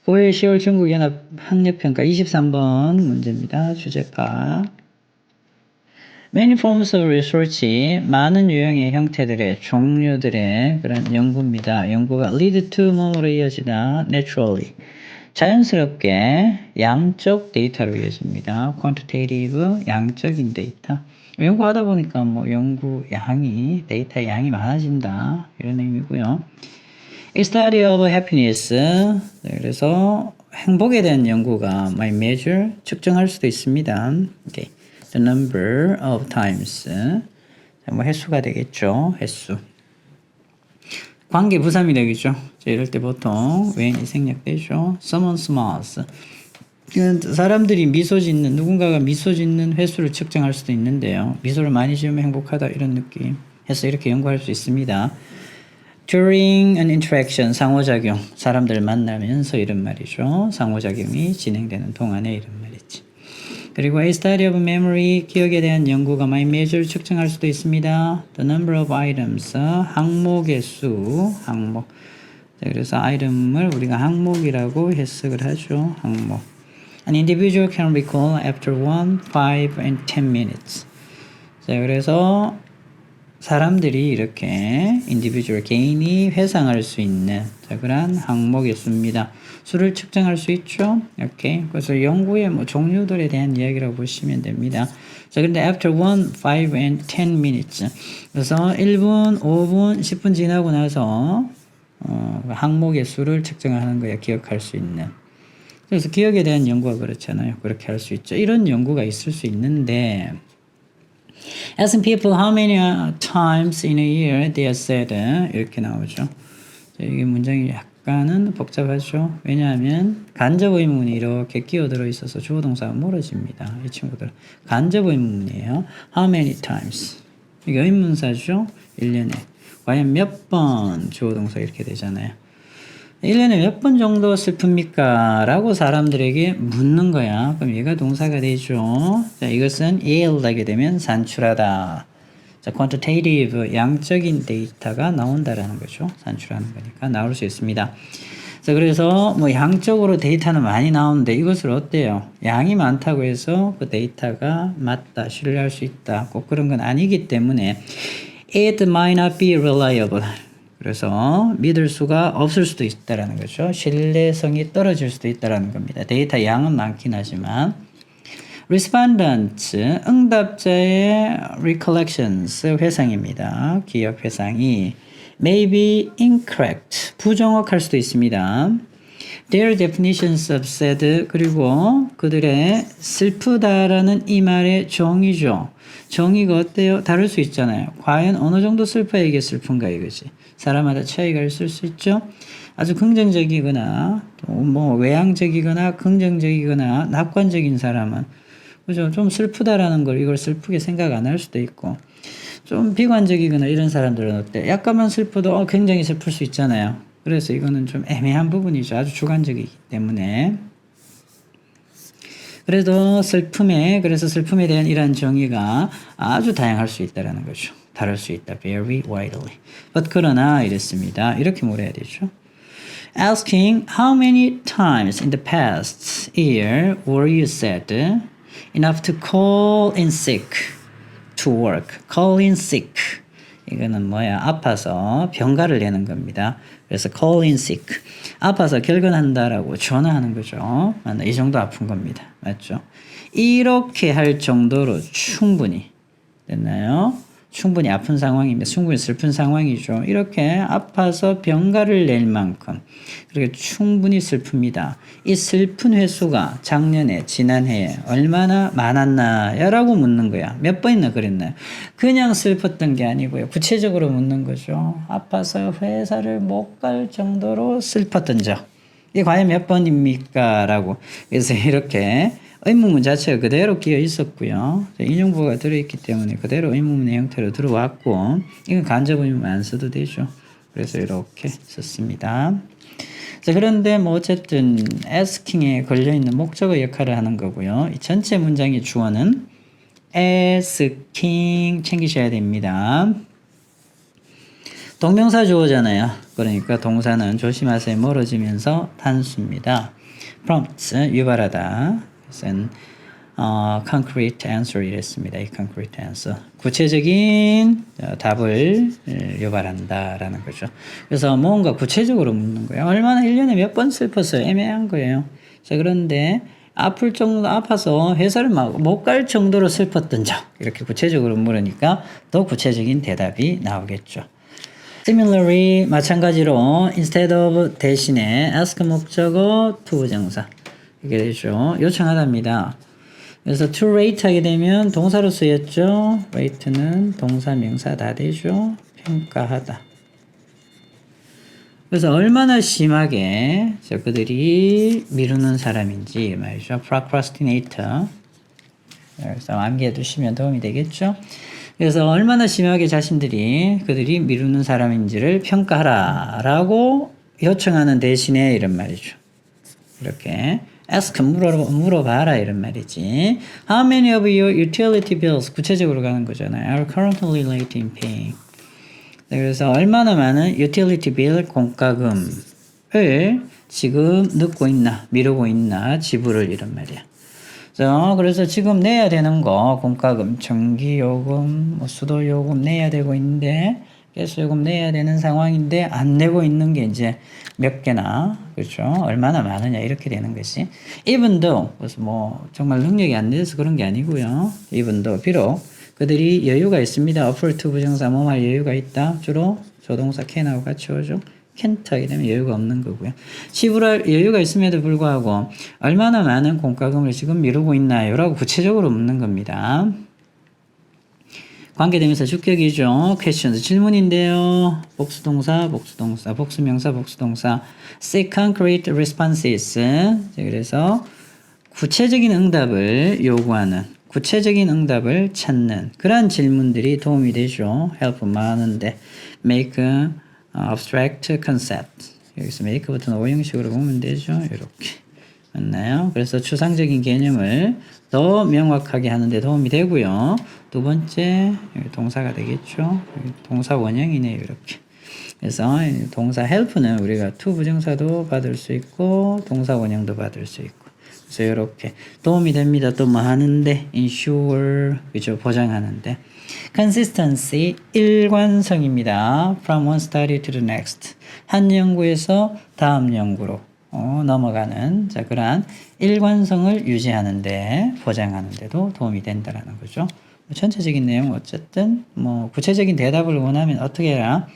5회 10월 중국연합 학력평가 23번 문제입니다. 주제가 Many forms of research, 많은 유형의 형태들의 종류들의 그런 연구입니다. 연구가 lead to 뭐로 이어지다 naturally, 자연스럽게 양적 데이터로 이어집니다. quantitative, 양적인 데이터. 연구하다 보니까 뭐 연구 양이, 데이터 양이 많아진다 이런 의미고요. A study of happiness. 그래서 행복에 대한 연구가 might measure, 측정할 수도 있습니다. Okay. The number of times. 뭐 횟수가 되겠죠. 횟수. 관계 부사미 되겠죠. 이럴 때 보통 when이 생략되죠. Someone smiles. 사람들이 미소 짓는, 누군가가 미소 짓는 횟수를 측정할 수도 있는데요. 미소를 많이 지으면 행복하다 이런 느낌 해서 이렇게 연구할 수 있습니다. During an interaction, 상호작용. 사람들 만나면서 이런 말이죠. 상호작용이 진행되는 동안에 이런 말이지. 그리고 a study of memory, 기억에 대한 연구가 might measure, 측정할 수도 있습니다. The number of items, 항목의 수, 항목. 자, 그래서 item을 우리가 항목이라고 해석을 하죠. 항목. An individual can recall after 1, 5, and 10 minutes. 자, 그래서 사람들이 이렇게 individual 개인이 회상할 수 있는 그러한 항목의 수입니다. 수를 측정할 수 있죠. 이렇게 그래서 연구의 뭐 종류들에 대한 이야기라고 보시면 됩니다. 자, 근데 after 1, 5, and 10 minutes. 그래서 1분, 5분, 10분 지나고 나서 항목의 수를 측정하는 거야. 기억할 수 있는. 그래서 기억에 대한 연구가 그렇잖아요. 그렇게 할 수 있죠. 이런 연구가 있을 수 있는데 Asking people how many times in a year they are said 이렇게 나오죠. 이게 문장이 약간은 복잡하죠. 왜냐하면 간접 의문이 이렇게 끼어들어 있어서 주어 동사가 멀어집니다. 이 친구들 간접 의문이에요. How many times 이게 의문사죠. 1년에 과연 몇 번 주어 동사 이렇게 되잖아요. 1년에 몇 번 정도 슬픕니까? 라고 사람들에게 묻는 거야. 그럼 얘가 동사가 되죠. 자, 이것은 yield하게 되면 산출하다. 자, quantitative, 양적인 데이터가 나온다라는 거죠. 산출하는 거니까 나올 수 있습니다. 자, 그래서 뭐 양적으로 데이터는 많이 나오는데 이것을 어때요? 양이 많다고 해서 그 데이터가 맞다, 신뢰할 수 있다. 꼭 그런 건 아니기 때문에 it might not be reliable. 그래서 믿을 수가 없을 수도 있다라는 거죠. 신뢰성이 떨어질 수도 있다라는 겁니다. 데이터 양은 많긴 하지만 respondents, 응답자의 recollections, 회상입니다. 기억 회상이 may be incorrect, 부정확할 수도 있습니다. Their definitions of sad, 그리고 그들의 슬프다라는 이 말의 정의죠. 정의가 어때요? 다를 수 있잖아요. 과연 어느 정도 슬퍼야 이게 슬픈가 이거지. 사람마다 차이가 있을 수 있죠. 아주 긍정적이거나 뭐 외향적이거나 긍정적이거나 낙관적인 사람은 그죠? 좀 슬프다라는 걸 이걸 슬프게 생각 안 할 수도 있고 좀 비관적이거나 이런 사람들은 어때? 약간만 슬퍼도 굉장히 슬플 수 있잖아요. 그래서 이거는 좀 애매한 부분이죠. 아주 주관적이기 때문에. 그래서 슬픔에 대한 이러한 정의가 아주 다양할 수 있다는 거죠. 다를 수 있다. Very widely. But 그러나 이랬습니다. 이렇게 물어야 되죠. Asking how many times in the past year were you sad enough to call in sick to work. Call in sick. 이거는 뭐야? 아파서 병가를 내는 겁니다. 그래서 call in sick. 아파서 결근한다라고 전화하는 거죠. 이 정도 아픈 겁니다. 맞죠? 이렇게 할 정도로 충분히 됐나요? 충분히 아픈 상황입니다. 충분히 슬픈 상황이죠. 이렇게 아파서 병가를 낼 만큼 그렇게 충분히 슬픕니다. 이 슬픈 횟수가 작년에 지난해에 얼마나 많았나요? 라고 묻는 거야. 몇 번이나 그랬나요? 그냥 슬펐던 게 아니고요. 구체적으로 묻는 거죠. 아파서 회사를 못 갈 정도로 슬펐던 적. 이게 과연 몇 번입니까? 라고. 그래서 이렇게 의문문 자체가 그대로 끼어 있었고요. 인용부가 들어있기 때문에 그대로 의문문의 형태로 들어왔고 이건 간접 의문문 안 써도 되죠. 그래서 이렇게 썼습니다. 자, 그런데 뭐 어쨌든 asking에 걸려있는 목적어 역할을 하는 거고요. 이 전체 문장의 주어는 asking 챙기셔야 됩니다. 동명사 주어잖아요. 그러니까 동사는 조심하세요. 멀어지면서 단수입니다. prompts, 유발하다. 그래서 concrete answer 이랬습니다. 이 concrete answer. 구체적인 답을 유발한다라는 거죠. 그래서 뭔가 구체적으로 묻는 거예요. 얼마나 1년에 몇 번 슬펐어요? 애매한 거예요. 자, 그런데 아파서 회사를 못 갈 정도로 슬펐던 적. 이렇게 구체적으로 물으니까 더 구체적인 대답이 나오겠죠. Similarly, 마찬가지로 instead of 대신에 ask 목적어 to 부정사 이게 되죠. 요청하답니다. 그래서 to rate 하게 되면 동사로 쓰였죠. rate는 동사 명사 다 되죠. 평가하다. 그래서 얼마나 심하게 그들이 미루는 사람인지 말이죠. procrastinator. 그래서 암기해 두시면 도움이 되겠죠. 그래서 얼마나 심하게 그들이 미루는 사람인지를 평가하라 라고 요청하는 대신에 이런 말이죠. 이렇게 ask 물어봐라 이런 말이지. How many of your utility bills 구체적으로 가는 거잖아요. Are currently late in paying. 그래서 얼마나 많은 utility bill 공과금을 지금 늦고 있나 미루고 있나 지불을 이런 말이야. 그래서 지금 내야 되는 거 공과금, 전기요금, 수도요금 내야 되고 있는데 가스요금 내야 되는 상황인데 안 내고 있는 게 이제 몇 개나 그렇죠? 얼마나 많으냐 이렇게 되는 것이 even though 그래서 뭐 정말 능력이 안 돼서 그런 게 아니고요. even though 비록 그들이 여유가 있습니다. offer to 부정사 뭐할 여유가 있다. 주로 조동사 can하고 같이 오죠. can't 하게 되면 여유가 없는 거고요. 지불할 여유가 있음에도 불구하고 얼마나 많은 공과금을 지금 미루고 있나요? 라고 구체적으로 묻는 겁니다. 관계대명사 주격이죠. questions 질문인데요. 복수동사, 복수명사, 복수동사. seek concrete responses. 그래서 구체적인 응답을 요구하는, 구체적인 응답을 찾는 그러한 질문들이 도움이 되죠. help 많은데 make abstract concept. 여기서 make부터는 오형식으로 보면 되죠. 이렇게. 맞나요? 그래서 추상적인 개념을 더 명확하게 하는 데 도움이 되고요. 두 번째 동사가 되겠죠. 동사 원형이네요. 이렇게. 그래서 동사 help는 우리가 to 부정사도 받을 수 있고 동사 원형도 받을 수 있고 그래서 이렇게 도움이 됩니다. 또 뭐 하는데 ensure 그죠 보장하는데 consistency 일관성입니다. from one study to the next 한 연구에서 다음 연구로 넘어가는 자 그러한 일관성을 유지하는데 보장하는데도 도움이 된다라는 거죠. 전체적인 내용 어쨌든 뭐 구체적인 대답을 원하면 어떻게 해라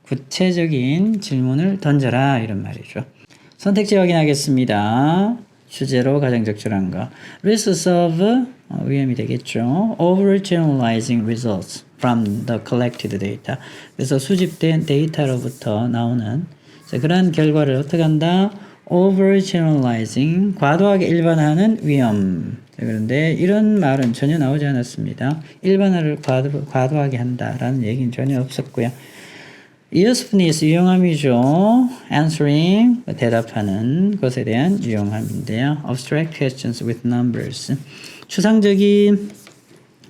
구체적인 질문을 던져라 이런 말이죠. 선택지 확인하겠습니다. 주제로 가장 적절한 거. Risks of 위험이 되겠죠. Overgeneralizing results from the collected data. 그래서 수집된 데이터로부터 나오는 그러한 결과를 어떻게 한다? Overgeneralizing 과도하게 일반화하는 위험. 그런데 이런 말은 전혀 나오지 않았습니다. 일반화를 과도하게 한다라는 얘기는 전혀 없었고요. usefulness 유용함이죠. answering 대답하는 것에 대한 유용함인데요. abstract questions with numbers 추상적인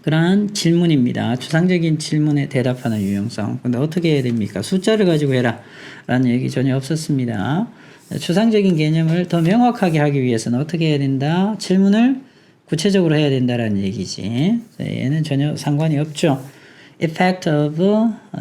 그러한 질문입니다. 추상적인 질문에 대답하는 유용성. 근데 어떻게 해야 됩니까? 숫자를 가지고 해라 라는 얘기 전혀 없었습니다. 추상적인 개념을 더 명확하게 하기 위해서는 어떻게 해야 된다? 질문을 구체적으로 해야 된다라는 얘기지. 얘는 전혀 상관이 없죠. Effect of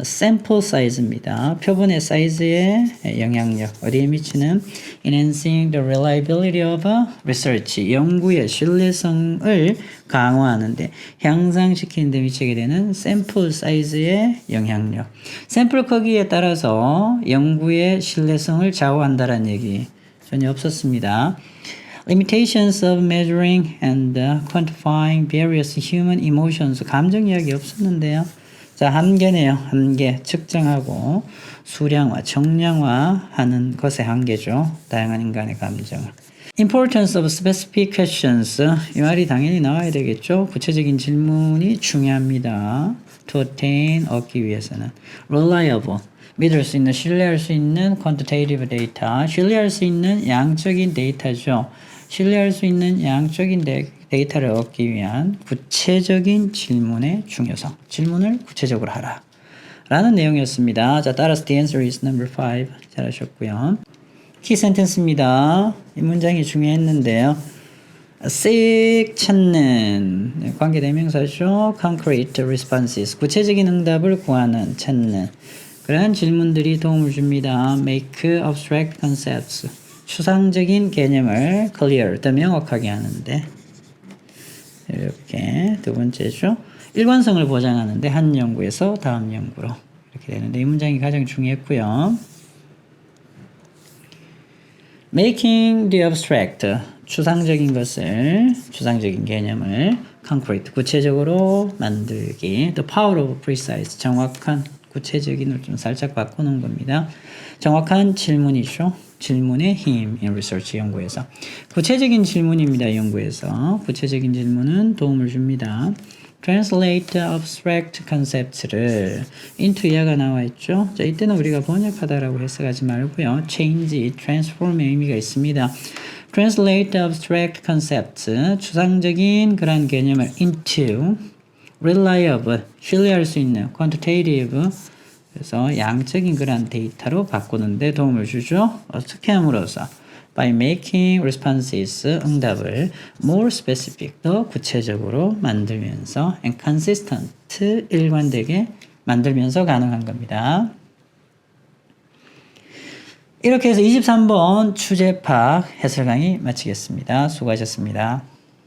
sample size입니다. 표본의 사이즈의 영향력. 어디에 미치는? Enhancing the reliability of research. 연구의 신뢰성을 강화하는데 향상시키는 데 미치게 되는 샘플 사이즈의 영향력. 샘플 크기에 따라서 연구의 신뢰성을 좌우한다는 얘기 전혀 없었습니다. Limitations of measuring and quantifying various human emotions. 감정 이야기 없었는데요. 자, 한계네요. 한계. 측정하고 수량화, 정량화하는 것의 한계죠. 다양한 인간의 감정을. Importance of specific questions. 이 말이 당연히 나와야 되겠죠. 구체적인 질문이 중요합니다. To attain, 얻기 위해서는. Reliable. 믿을 수 있는, 신뢰할 수 있는 quantitative data. 신뢰할 수 있는 양적인 데이터죠. 신뢰할 수 있는 양적인 데이터를 얻기 위한 구체적인 질문의 중요성. 질문을 구체적으로 하라. 라는 내용이었습니다. 자, 따라서 the answer is number 5. 잘하셨고요. 키 센텐스입니다. 이 문장이 중요했는데요. seek 찾는 관계대명사죠. concrete responses 구체적인 응답을 구하는 찾는 그러한 질문들이 도움을 줍니다. make abstract concepts 추상적인 개념을 clear 더 명확하게 하는데 이렇게 두 번째죠. 일관성을 보장하는데 한 연구에서 다음 연구로 이렇게 되는데 이 문장이 가장 중요했고요. making the abstract 추상적인 것을 추상적인 개념을 concrete 구체적으로 만들기 the power of precise 정확한 구체적인을 좀 살짝 바꾸는 겁니다. 정확한 질문이죠. 질문의 힘 in research 연구에서 구체적인 질문입니다. 연구에서 구체적인 질문은 도움을 줍니다. translate abstract concepts를 into 이하가 나와 있죠. 자, 이때는 우리가 번역하다라고 해석하지 말고요. change, transform의 의미가 있습니다. translate abstract concepts 추상적인 그런 개념을 into reliable 신뢰할 수 있는 quantitative 그래서 양적인 그런 데이터로 바꾸는데 도움을 주죠. 어떻게 함으로써 by making responses 응답을 more specific 더 구체적으로 만들면서 and consistent 일관되게 만들면서 가능한 겁니다. 이렇게 해서 23번 추제 파악 해설 강의 마치겠습니다. 수고하셨습니다.